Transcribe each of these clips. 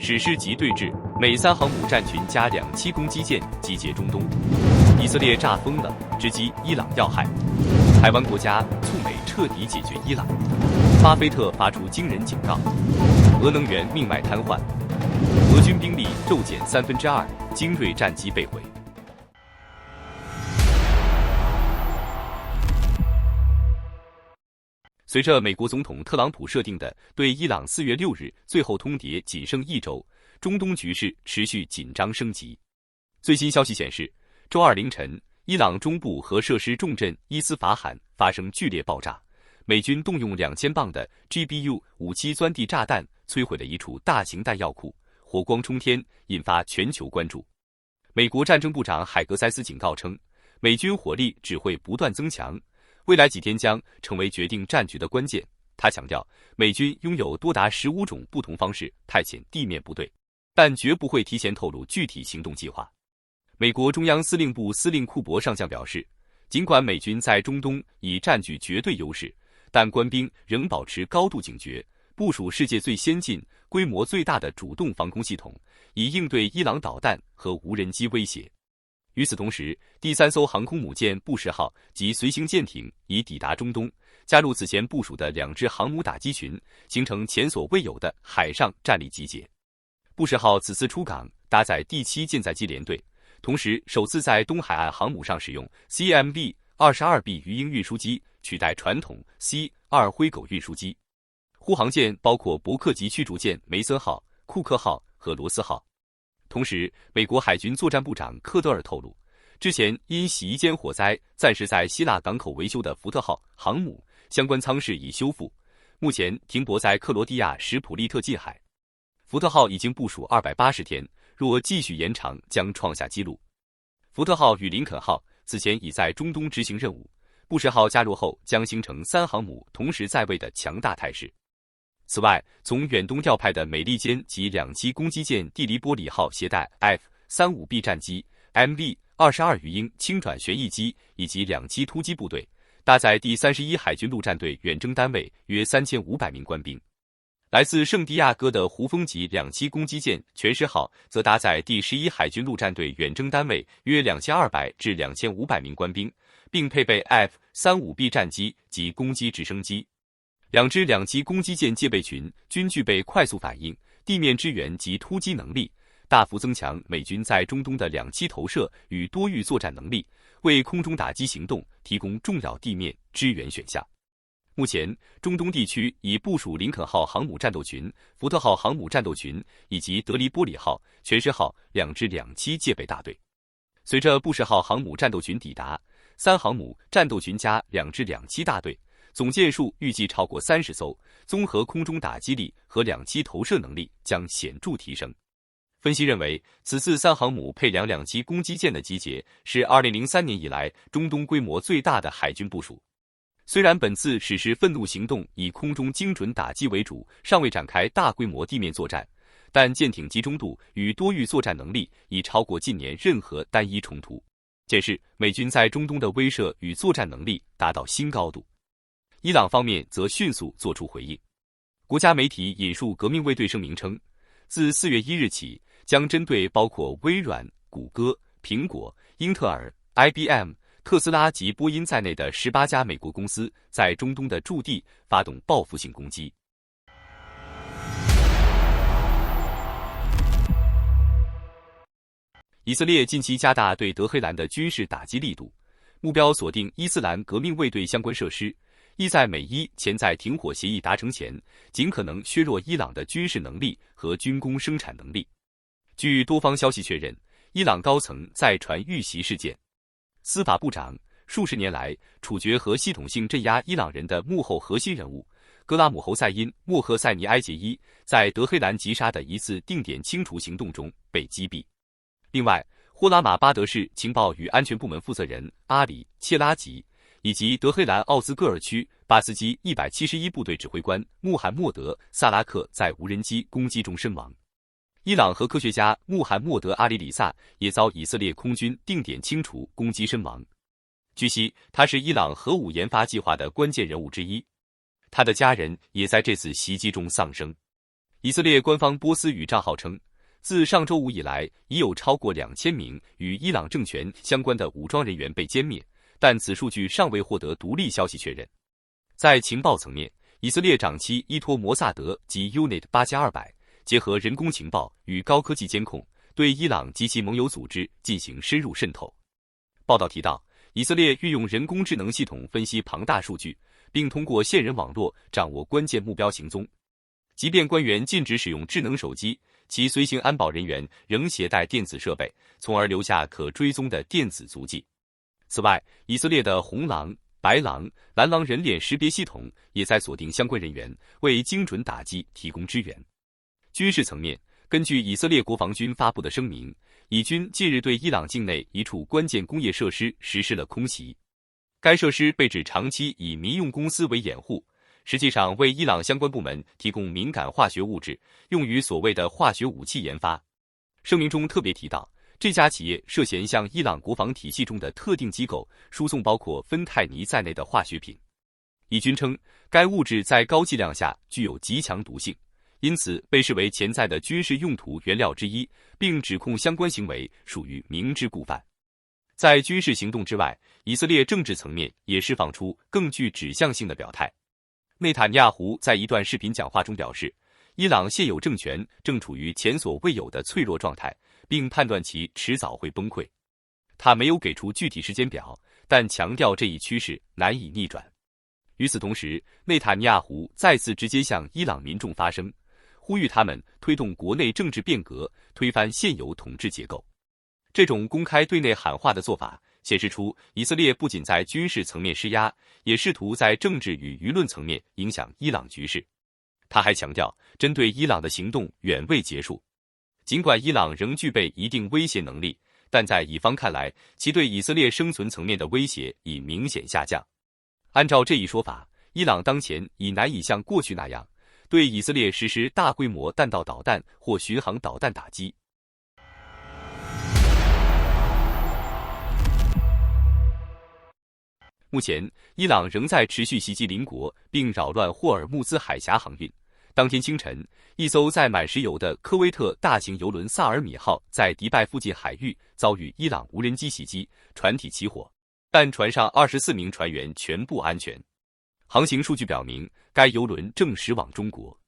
史诗级对峙，美3航母战群加2栖攻击舰集结中东，以色列炸疯了，直击伊朗要害。台湾国家促美彻底解决伊朗。巴菲特发出惊人警告，俄能源命脉瘫痪，俄军兵力骤减2/3，精锐战机被毁。随着美国总统特朗普设定的对伊朗4月6日最后通牒仅剩1周，中东局势持续紧张升级。最新消息显示，周二凌晨，伊朗中部核设施重镇伊斯法罕发生剧烈爆炸，美军动用2000磅的 GBU-57钻地炸弹摧毁了一处大型弹药库，火光冲天，引发全球关注。美国战争部长海格塞斯警告称，美军火力只会不断增强，未来几天将成为决定战局的关键。他强调，美军拥有多达15种不同方式派遣地面部队，但绝不会提前透露具体行动计划。美国中央司令部司令库珀上将表示，尽管美军在中东已占据绝对优势，但官兵仍保持高度警觉，部署世界最先进、规模最大的主动防空系统，以应对伊朗导弹和无人机威胁。与此同时，第3艘航空母舰布什号及随行舰艇已抵达中东，加入此前部署的2支航母打击群，形成前所未有的海上战力集结。布什号此次出港搭载第7舰载机联队，同时首次在东海岸航母上使用 CMV-22B 鱼鹰运输机，取代传统 C-2 灰狗运输机。护航舰包括伯克级驱逐舰梅森号、库克号和罗斯号。同时，美国海军作战部长科德尔透露，之前因洗衣间火灾暂时在希腊港口维修的福特号航母相关舱室已修复，目前停泊在克罗地亚什普利特近海。福特号已经部署280天，若继续延长将创下纪录。福特号与林肯号此前已在中东执行任务，布什号加入后将形成3航母同时在位的强大态势。此外，从远东调派的美利坚及2栖攻击舰蒂黎波里号携带 F-35B 战机、MV-22 鱼鹰轻转旋翼机以及2栖突击部队，搭载第31海军陆战队远征单位约3500名官兵。来自圣地亚哥的胡蜂级2栖攻击舰全狮号则搭载第11海军陆战队远征单位约2200至2500名官兵，并配备 F-35B 战机及攻击直升机。2支2栖攻击舰戒备群均具备快速反应、地面支援及突击能力，大幅增强美军在中东的2栖投射与多域作战能力，为空中打击行动提供重要地面支援选项。目前，中东地区已部署林肯号航母战斗群、福特号航母战斗群以及德黎波里号、全狮号2支2栖戒备大队。随着布什号航母战斗群抵达，3航母战斗群加2支2栖大队，总舰数预计超过30艘，综合空中打击力和2栖投射能力将显著提升。分析认为，此次3航母配2栖攻击舰的集结是2003年以来中东规模最大的海军部署。虽然本次史诗愤怒行动以空中精准打击为主，尚未展开大规模地面作战，但舰艇集中度与多域作战能力已超过近年任何单一冲突，显示美军在中东的威慑与作战能力达到新高度。伊朗方面则迅速作出回应。国家媒体引述革命卫队声明称，自4月1日起，将针对包括微软、谷歌、苹果、英特尔、IBM、特斯拉及波音在内的18家美国公司在中东的驻地发动报复性攻击。以色列近期加大对德黑兰的军事打击力度，目标锁定伊斯兰革命卫队相关设施，意在美伊潜在停火协议达成前，尽可能削弱伊朗的军事能力和军工生产能力。据多方消息确认，伊朗高层再传遇袭事件。司法部长数十年来处决和系统性镇压伊朗人的幕后核心人物格拉姆侯赛因·莫赫塞尼埃杰伊在德黑兰击杀的一次定点清除行动中被击毙。另外，霍拉马巴德市情报与安全部门负责人阿里·切拉吉以及德黑兰奥兹戈尔区巴斯基171部队指挥官穆罕默德·萨拉克在无人机攻击中身亡。伊朗核科学家穆罕默德·阿里里萨也遭以色列空军定点清除攻击身亡。据悉，他是伊朗核武研发计划的关键人物之一，他的家人也在这次袭击中丧生。以色列官方波斯语账号称，自上周五以来，已有超过2000名与伊朗政权相关的武装人员被歼灭，但此数据尚未获得独立消息确认。在情报层面，以色列长期依托摩萨德及 Unit 8+200，结合人工情报与高科技监控，对伊朗及其盟友组织进行深入渗透。报道提到，以色列运用人工智能系统分析庞大数据，并通过线人网络掌握关键目标行踪。即便官员禁止使用智能手机，其随行安保人员仍携带电子设备，从而留下可追踪的电子足迹。此外，以色列的红狼、白狼、蓝狼人脸识别系统也在锁定相关人员，为精准打击提供支援。军事层面，根据以色列国防军发布的声明，以军近日对伊朗境内一处关键工业设施实施了空袭。该设施被指长期以民用公司为掩护，实际上为伊朗相关部门提供敏感化学物质，用于所谓的化学武器研发。声明中特别提到，这家企业涉嫌向伊朗国防体系中的特定机构输送包括芬太尼在内的化学品。以军称，该物质在高剂量下具有极强毒性，因此被视为潜在的军事用途原料之一，并指控相关行为属于明知故犯。在军事行动之外，以色列政治层面也释放出更具指向性的表态。内塔尼亚胡在一段视频讲话中表示，伊朗现有政权正处于前所未有的脆弱状态，并判断其迟早会崩溃。他没有给出具体时间表，但强调这一趋势难以逆转。与此同时，内塔尼亚胡再次直接向伊朗民众发声，呼吁他们推动国内政治变革，推翻现有统治结构。这种公开对内喊话的做法，显示出以色列不仅在军事层面施压，也试图在政治与舆论层面影响伊朗局势。他还强调，针对伊朗的行动远未结束。尽管伊朗仍具备一定威胁能力，但在以方看来，其对以色列生存层面的威胁已明显下降。按照这一说法，伊朗当前已难以像过去那样对以色列实施大规模弹道导弹或巡航导弹打击。目前，伊朗仍在持续袭击邻国，并扰乱霍尔木兹海峡航运。当天清晨，一艘载满石油的科威特大型油轮萨尔米号在迪拜附近海域遭遇伊朗无人机袭击，船体起火，但船上24名船员全部安全。航行数据表明，该油轮正驶往中国。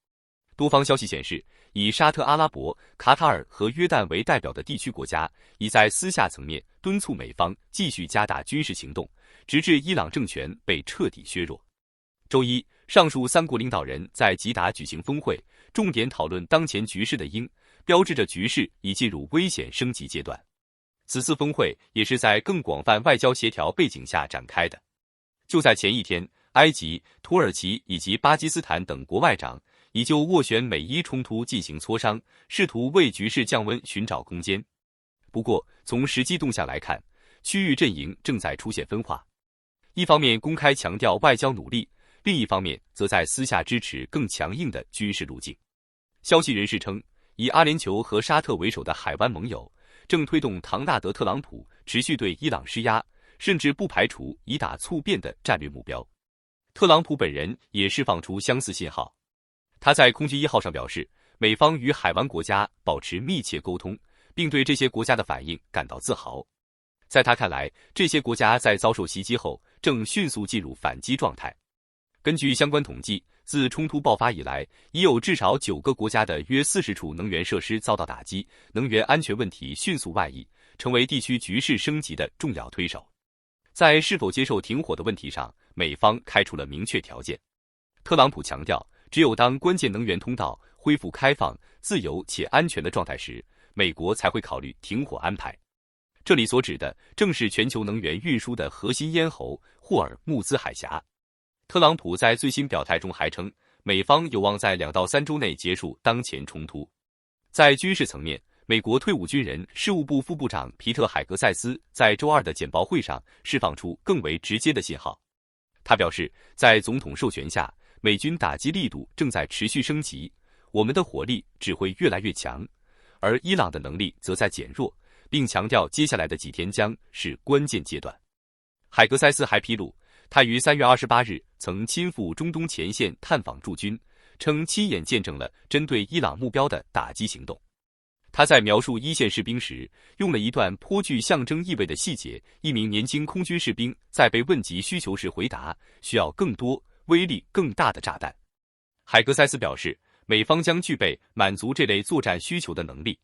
多方消息显示，以沙特阿拉伯、卡塔尔和约旦为代表的地区国家已在私下层面敦促美方继续加大军事行动，直至伊朗政权被彻底削弱。周一，上述三国领导人在吉达举行峰会，重点讨论当前局势的因，标志着局势已进入危险升级阶段。此次峰会也是在更广泛外交协调背景下展开的。就在前一天，埃及、土耳其以及巴基斯坦等国外长已就斡旋美伊冲突进行磋商，试图为局势降温寻找空间。不过，从实际动向来看，区域阵营正在出现分化。一方面公开强调外交努力，另一方面则在私下支持更强硬的军事路径。消息人士称，以阿联酋和沙特为首的海湾盟友正推动唐纳德·特朗普持续对伊朗施压，甚至不排除以打促变的战略目标。特朗普本人也释放出相似信号。他在空军1号上表示，美方与海湾国家保持密切沟通，并对这些国家的反应感到自豪。在他看来，这些国家在遭受袭击后正迅速进入反击状态。根据相关统计，自冲突爆发以来，已有至少9个国家的约40处能源设施遭到打击，能源安全问题迅速外溢，成为地区局势升级的重要推手。在是否接受停火的问题上，美方开出了明确条件。特朗普强调，只有当关键能源通道恢复开放、自由且安全的状态时，美国才会考虑停火安排。这里所指的正是全球能源运输的核心咽喉——霍尔木兹海峡。特朗普在最新表态中还称，美方有望在2到3周内结束当前冲突。在军事层面，美国退伍军人事务部副部长皮特·海格塞斯在周二的简报会上释放出更为直接的信号。他表示，在总统授权下，美军打击力度正在持续升级，我们的火力只会越来越强，而伊朗的能力则在减弱，并强调接下来的几天将是关键阶段。海格塞斯还披露，他于3月28日曾亲赴中东前线探访驻军，称亲眼见证了针对伊朗目标的打击行动。他在描述一线士兵时，用了一段颇具象征意味的细节：一名年轻空军士兵在被问及需求时回答，需要更多、威力更大的炸弹。海格塞斯表示，美方将具备满足这类作战需求的能力。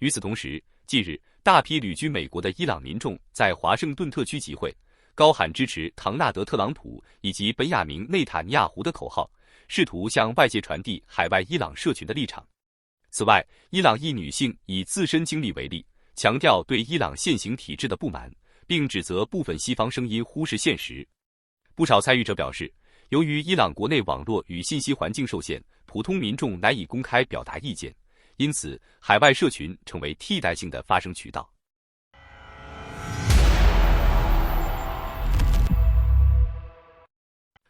与此同时，近日，大批旅居美国的伊朗民众在华盛顿特区集会，高喊支持唐纳德·特朗普以及本雅明·内塔尼亚胡的口号，试图向外界传递海外伊朗社群的立场。此外，伊朗一女性以自身经历为例，强调对伊朗现行体制的不满，并指责部分西方声音忽视现实。不少参与者表示，由于伊朗国内网络与信息环境受限，普通民众难以公开表达意见，因此海外社群成为替代性的发声渠道。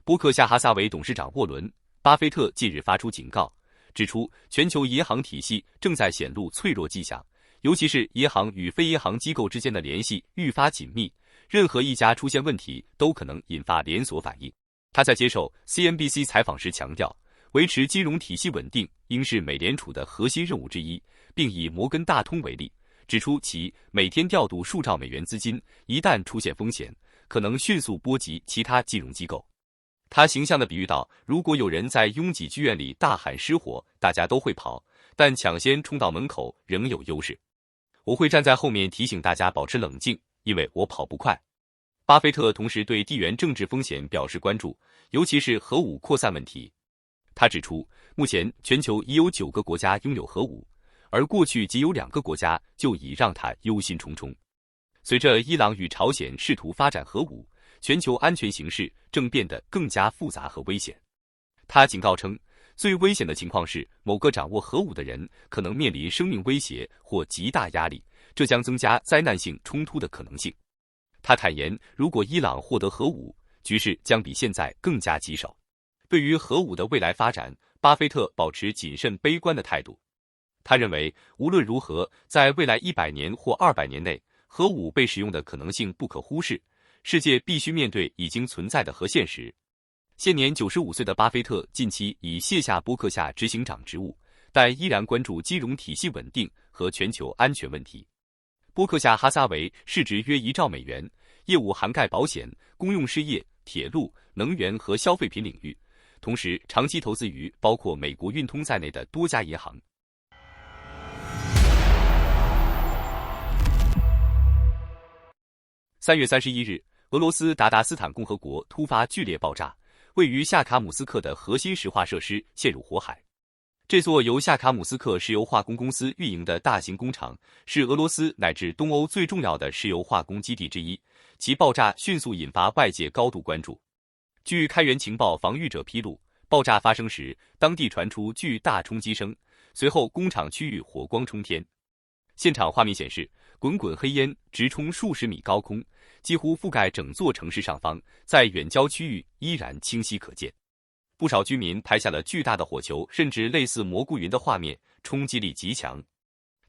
波克夏哈撒韦董事长沃伦·巴菲特近日发出警告，指出全球银行体系正在显露脆弱迹象，尤其是银行与非银行机构之间的联系愈发紧密，任何一家出现问题都可能引发连锁反应。他在接受 CNBC 采访时强调，维持金融体系稳定应是美联储的核心任务之一，并以摩根大通为例，指出其每天调度数兆美元资金，一旦出现风险，可能迅速波及其他金融机构。他形象地比喻道，如果有人在拥挤剧院里大喊失火，大家都会跑，但抢先冲到门口仍有优势。我会站在后面提醒大家保持冷静，因为我跑不快。巴菲特同时对地缘政治风险表示关注，尤其是核武扩散问题。他指出，目前全球已有9个国家拥有核武，而过去仅有2个国家就已让他忧心忡忡。随着伊朗与朝鲜试图发展核武，全球安全形势正变得更加复杂和危险。他警告称，最危险的情况是某个掌握核武的人可能面临生命威胁或极大压力，这将增加灾难性冲突的可能性。他坦言，如果伊朗获得核武，局势将比现在更加棘手。对于核武的未来发展，巴菲特保持谨慎悲观的态度。他认为，无论如何，在未来100年或200年内，核武被使用的可能性不可忽视。世界必须面对已经存在的核现实。现年95岁的巴菲特近期已卸下波克夏执行长职务，但依然关注金融体系稳定和全球安全问题。波克夏哈撒韦市值约1兆美元，业务涵盖保险、公用事业、铁路、能源和消费品领域，同时长期投资于包括美国运通在内的多家银行。3月31日，俄罗斯达达斯坦共和国突发剧烈爆炸，位于夏卡姆斯克的核心石化设施陷入火海。这座由夏卡姆斯克石油化工公司运营的大型工厂，是俄罗斯乃至东欧最重要的石油化工基地之一，其爆炸迅速引发外界高度关注。据开源情报防御者披露，爆炸发生时，当地传出巨大冲击声，随后工厂区域火光冲天。现场画面显示，滚滚黑烟直冲数十米高空，几乎覆盖整座城市上方，在远郊区域依然清晰可见。不少居民拍下了巨大的火球，甚至类似蘑菇云的画面，冲击力极强。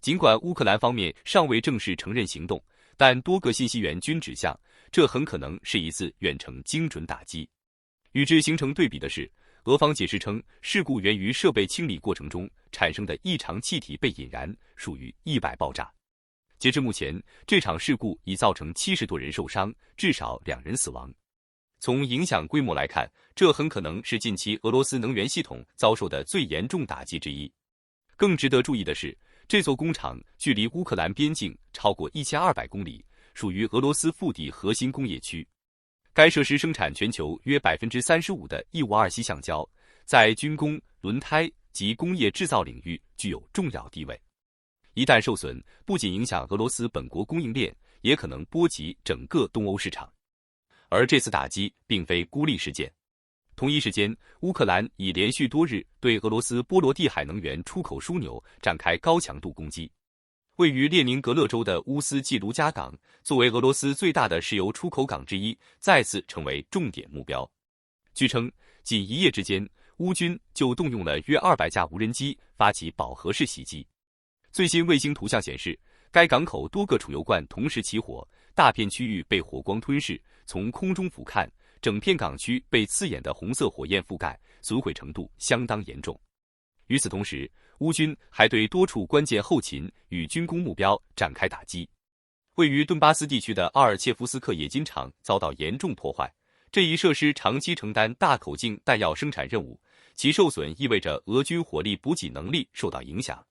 尽管乌克兰方面尚未正式承认行动，但多个信息源均指向，这很可能是一次远程精准打击。与之形成对比的是，俄方解释称，事故源于设备清理过程中产生的异常气体被引燃，属于意外爆炸。截至目前，这场事故已造成70多人受伤，至少2人死亡。从影响规模来看，这很可能是近期俄罗斯能源系统遭受的最严重打击之一。更值得注意的是，这座工厂距离乌克兰边境超过1200公里，属于俄罗斯腹地核心工业区。该设施生产全球约35%的152烯橡胶，在军工、轮胎及工业制造领域具有重要地位。一旦受损，不仅影响俄罗斯本国供应链，也可能波及整个东欧市场。而这次打击并非孤立事件。同一时间，乌克兰已连续多日对俄罗斯波罗的海能源出口枢纽展开高强度攻击。位于列宁格勒州的乌斯季卢加港，作为俄罗斯最大的石油出口港之一，再次成为重点目标。据称，仅一夜之间，乌军就动用了约200架无人机发起饱和式袭击。最新卫星图像显示，该港口多个储油罐同时起火，大片区域被火光吞噬。从空中俯瞰，整片港区被刺眼的红色火焰覆盖，损毁程度相当严重。与此同时，乌军还对多处关键后勤与军工目标展开打击。位于顿巴斯地区的奥尔切夫斯克冶金厂遭到严重破坏，这一设施长期承担大口径弹药生产任务，其受损意味着俄军火力补给能力受到影响。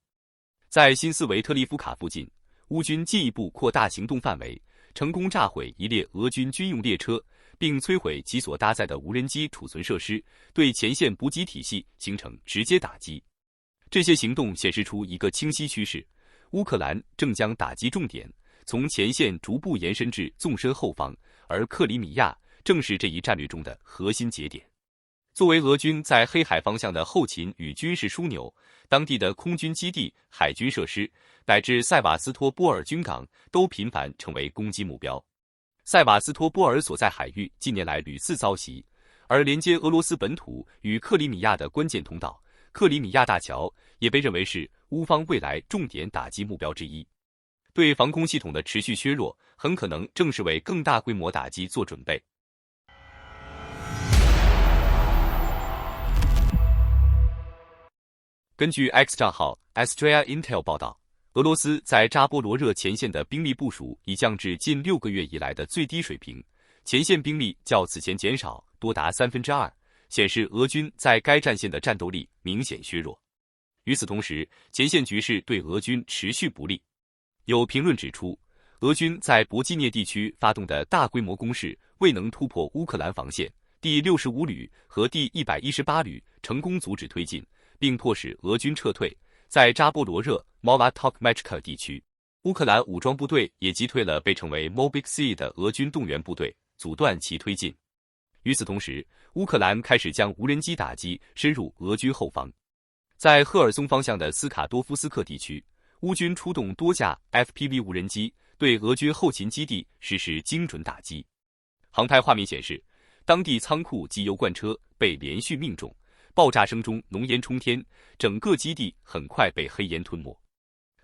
在新斯维特利夫卡附近，乌军进一步扩大行动范围，成功炸毁一列俄军军用列车，并摧毁其所搭载的无人机储存设施，对前线补给体系形成直接打击。这些行动显示出一个清晰趋势：乌克兰正将打击重点从前线逐步延伸至纵深后方，而克里米亚正是这一战略中的核心节点。作为俄军在黑海方向的后勤与军事枢纽，当地的空军基地、海军设施乃至塞瓦斯托波尔军港都频繁成为攻击目标。塞瓦斯托波尔所在海域近年来屡次遭袭，而连接俄罗斯本土与克里米亚的关键通道克里米亚大桥也被认为是乌方未来重点打击目标之一。对防空系统的持续削弱，很可能正是为更大规模打击做准备。根据 X 账号 Astrea Intel 报道，俄罗斯在扎波罗热前线的兵力部署已降至近6个月以来的最低水平，前线兵力较此前减少多达2/3，显示俄军在该战线的战斗力明显削弱。与此同时，前线局势对俄军持续不利。有评论指出，俄军在博基涅地区发动的大规模攻势未能突破乌克兰防线，第65旅和第118旅成功阻止推进，并迫使俄军撤退。在扎波罗热 Movatokmechka 地区，乌克兰武装部队也击退了被称为 Mobyksy 的俄军动员部队，阻断其推进。与此同时，乌克兰开始将无人机打击深入俄军后方。在赫尔松方向的斯卡多夫斯克地区，乌军出动多架 FPV 无人机对俄军后勤基地实施精准打击。航拍画面显示，当地仓库及油罐车被连续命中，爆炸声中浓烟冲天，整个基地很快被黑烟吞没。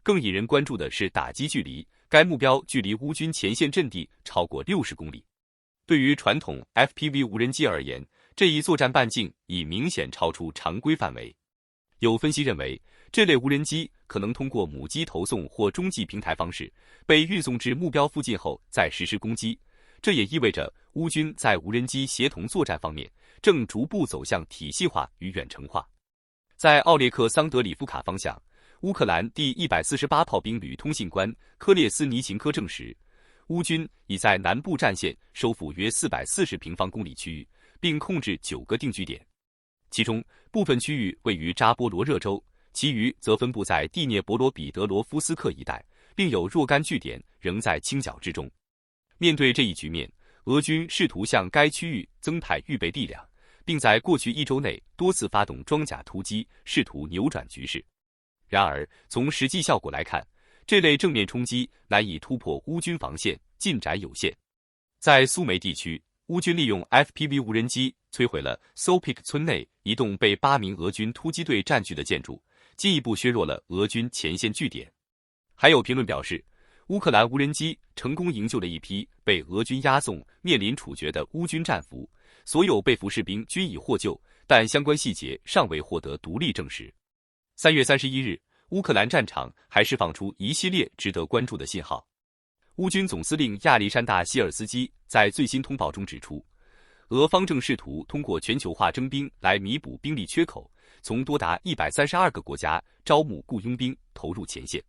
更引人关注的是打击距离，该目标距离乌军前线阵地超过60公里。对于传统 FPV 无人机而言，这一作战半径已明显超出常规范围。有分析认为，这类无人机可能通过母机投送或中继平台方式被运送至目标附近后再实施攻击。这也意味着乌军在无人机协同作战方面正逐步走向体系化与远程化。在奥列克桑德里夫卡方向，乌克兰第148炮兵旅通信官科列斯尼琴科证实，乌军已在南部战线收复约440平方公里区域，并控制9个定居点。其中部分区域位于扎波罗热州，其余则分布在第聂伯罗彼得罗夫斯克一带，并有若干据点仍在清剿之中。面对这一局面，俄军试图向该区域增派预备力量，并在过去1周内多次发动装甲突击，试图扭转局势。然而，从实际效果来看，这类正面冲击难以突破乌军防线，进展有限。在苏梅地区，乌军利用 FPV 无人机摧毁了 Sopik 村内一栋被8名俄军突击队占据的建筑，进一步削弱了俄军前线据点。还有评论表示，乌克兰无人机成功营救了一批被俄军押送、面临处决的乌军战俘，所有被俘士兵均已获救，但相关细节尚未获得独立证实。3月31日，乌克兰战场还释放出一系列值得关注的信号。乌军总司令亚历山大·希尔斯基在最新通报中指出，俄方正试图通过全球化征兵来弥补兵力缺口，从多达132个国家招募雇佣兵投入前线。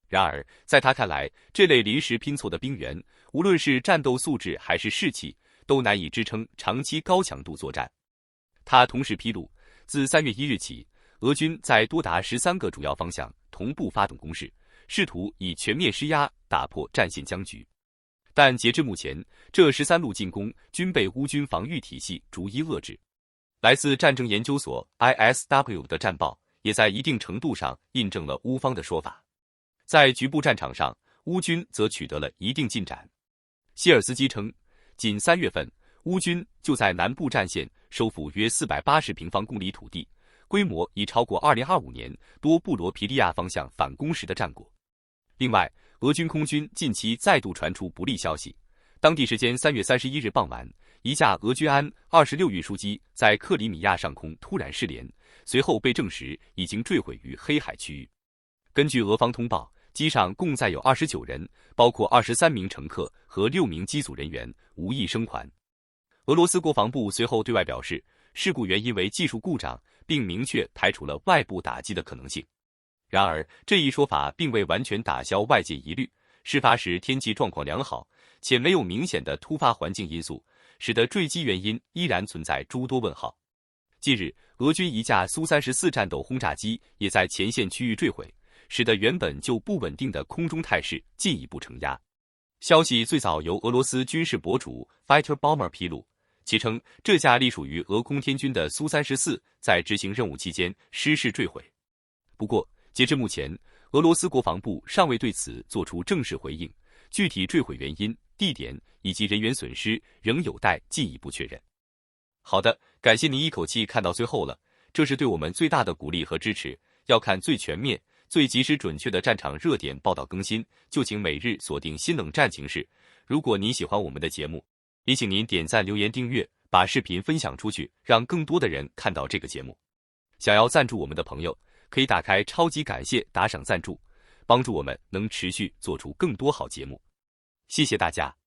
然而，在他看来，这类临时拼凑的兵员，无论是战斗素质还是士气，都难以支撑长期高强度作战。他同时披露，自3月1日起，俄军在多达13个主要方向同步发动攻势，试图以全面施压打破战线僵局。但截至目前，这13路进攻均被乌军防御体系逐一遏制。来自战争研究所 ISW 的战报也在一定程度上印证了乌方的说法。在局部战场上，乌军则取得了一定进展。希尔斯基称，仅3月份，乌军就在南部战线收复约480平方公里土地，规模已超过2025年多布罗皮利亚方向反攻时的战果。另外，俄军空军近期再度传出不利消息。当地时间3月31日傍晚，一架俄军安-26运输机在克里米亚上空突然失联，随后被证实已经坠毁于黑海区域。根据俄方通报，机上共载有29人，包括23名乘客和6名机组人员，无一生还。俄罗斯国防部随后对外表示，事故原因为技术故障，并明确排除了外部打击的可能性。然而，这一说法并未完全打消外界疑虑。事发时天气状况良好，且没有明显的突发环境因素，使得坠机原因依然存在诸多问号。近日，俄军一架苏34战斗轰炸机也在前线区域坠毁，使得原本就不稳定的空中态势进一步承压。消息最早由俄罗斯军事博主 Fighter Bomber 披露，其称这架隶属于俄空天军的苏34在执行任务期间失事坠毁。不过，截至目前，俄罗斯国防部尚未对此作出正式回应，具体坠毁原因、地点以及人员损失仍有待进一步确认。好的，感谢您一口气看到最后了，这是对我们最大的鼓励和支持。要看最全面、最及时准确的战场热点报道更新，就请每日锁定新冷战情势。如果您喜欢我们的节目，也请您点赞、留言、订阅，把视频分享出去，让更多的人看到这个节目。想要赞助我们的朋友，可以打开超级感谢打赏赞助，帮助我们能持续做出更多好节目。谢谢大家。